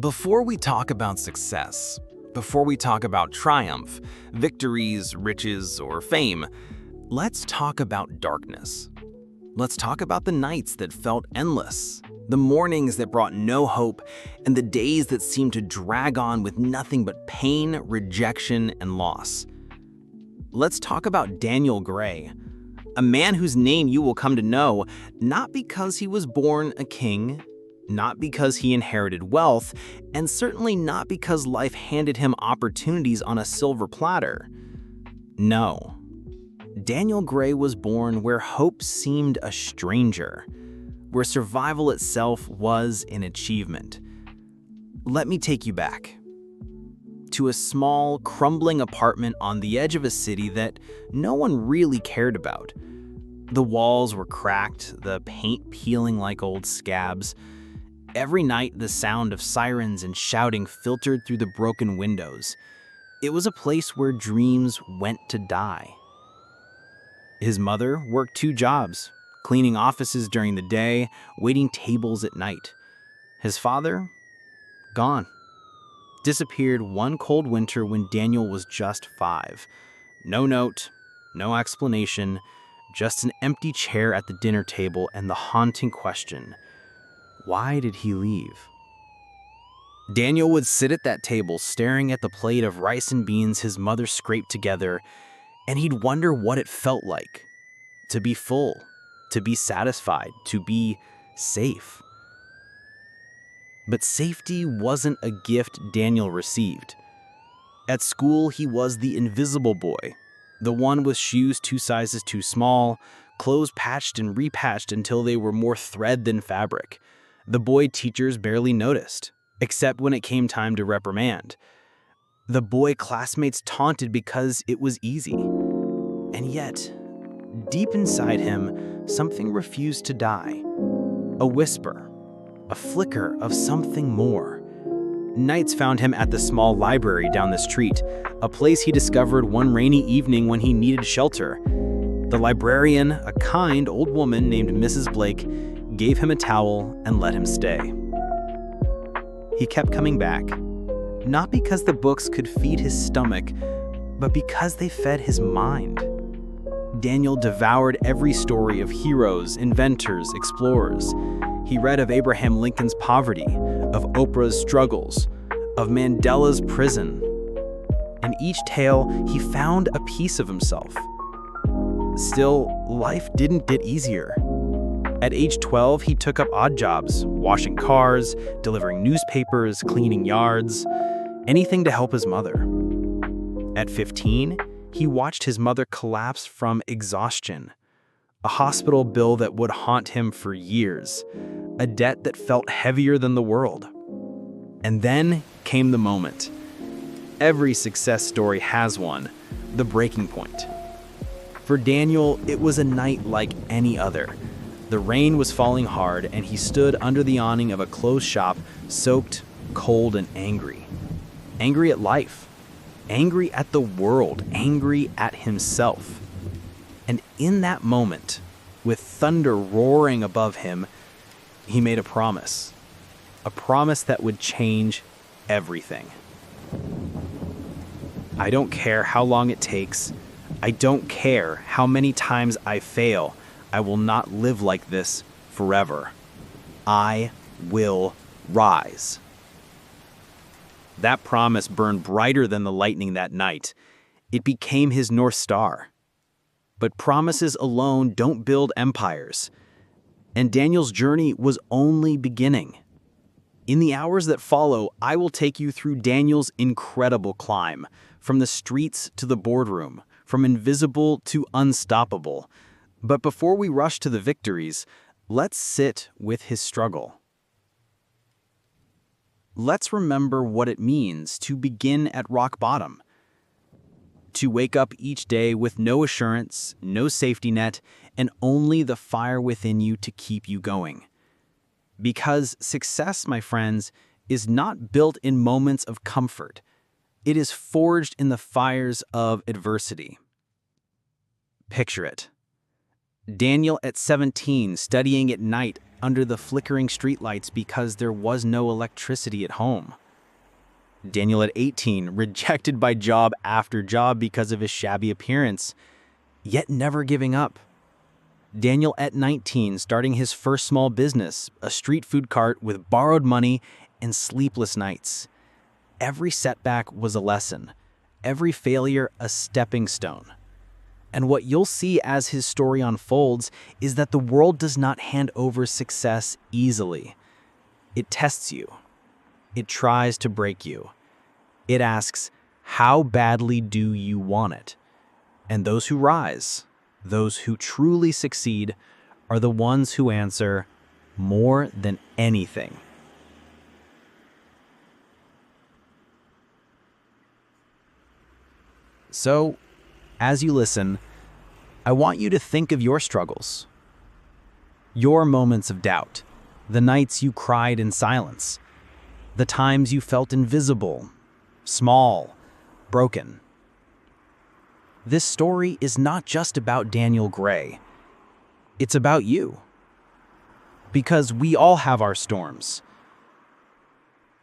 Before we talk about success, before we talk about triumph, victories, riches, or fame, let's talk about darkness. Let's talk about the nights that felt endless, the mornings that brought no hope, and the days that seemed to drag on with nothing but pain, rejection, and loss. Let's talk about Daniel Gray, a man whose name you will come to know not because he was born a king, not because he inherited wealth, and certainly not because life handed him opportunities on a silver platter. No. Daniel Gray was born where hope seemed a stranger, where survival itself was an achievement. Let me take you back to a small, crumbling apartment on the edge of a city that no one really cared about. The walls were cracked, the paint peeling like old scabs. Every night, the sound of sirens and shouting filtered through the broken windows. It was a place where dreams went to die. His mother worked 2 jobs, cleaning offices during the day, waiting tables at night. His father? Gone. Disappeared one cold winter when Daniel was just 5. No note, no explanation, just an empty chair at the dinner table and the haunting question: why did he leave? Daniel would sit at that table staring at the plate of rice and beans his mother scraped together, and he'd wonder what it felt like to be full, to be satisfied, to be safe. But safety wasn't a gift Daniel received. At school, he was the invisible boy, the one with shoes 2 sizes too small, clothes patched and repatched until they were more thread than fabric. The boy teachers barely noticed, except when it came time to reprimand. The boy classmates taunted because it was easy. And yet, deep inside him, something refused to die. A whisper, a flicker of something more. Nights found him at the small library down the street, a place he discovered one rainy evening when he needed shelter. The librarian, a kind old woman named Mrs. Blake, gave him a towel and let him stay. He kept coming back, not because the books could feed his stomach, but because they fed his mind. Daniel devoured every story of heroes, inventors, explorers. He read of Abraham Lincoln's poverty, of Oprah's struggles, of Mandela's prison. In each tale, he found a piece of himself. Still, life didn't get easier. At age 12, he took up odd jobs, washing cars, delivering newspapers, cleaning yards, anything to help his mother. At 15, he watched his mother collapse from exhaustion, a hospital bill that would haunt him for years, a debt that felt heavier than the world. And then came the moment. Every success story has one, the breaking point. For Daniel, it was a night like any other. The rain was falling hard, and he stood under the awning of a closed shop, soaked, cold, and angry. Angry at life, angry at the world, angry at himself. And in that moment, with thunder roaring above him, he made a promise that would change everything. I don't care how long it takes. I don't care how many times I fail. I will not live like this forever. I will rise. That promise burned brighter than the lightning that night. It became his North Star. But promises alone don't build empires. And Daniel's journey was only beginning. In the hours that follow, I will take you through Daniel's incredible climb, from the streets to the boardroom, from invisible to unstoppable. But before we rush to the victories, let's sit with his struggle. Let's remember what it means to begin at rock bottom. To wake up each day with no assurance, no safety net, and only the fire within you to keep you going. Because success, my friends, is not built in moments of comfort. It is forged in the fires of adversity. Picture it. Daniel at 17, studying at night under the flickering streetlights because there was no electricity at home. Daniel at 18, rejected by job after job because of his shabby appearance, yet never giving up. Daniel at 19, starting his first small business, a street food cart with borrowed money and sleepless nights. Every setback was a lesson, every failure a stepping stone. And what you'll see as his story unfolds is that the world does not hand over success easily. It tests you. It tries to break you. It asks, how badly do you want it? And those who rise, those who truly succeed, are the ones who answer, more than anything. So, as you listen, I want you to think of your struggles, your moments of doubt, the nights you cried in silence, the times you felt invisible, small, broken. This story is not just about Daniel Gray. It's about you. Because we all have our storms.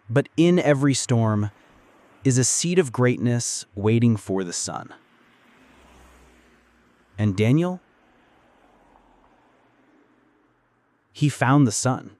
But in every storm is a seed of greatness waiting for the sun. And Daniel? He found the sun.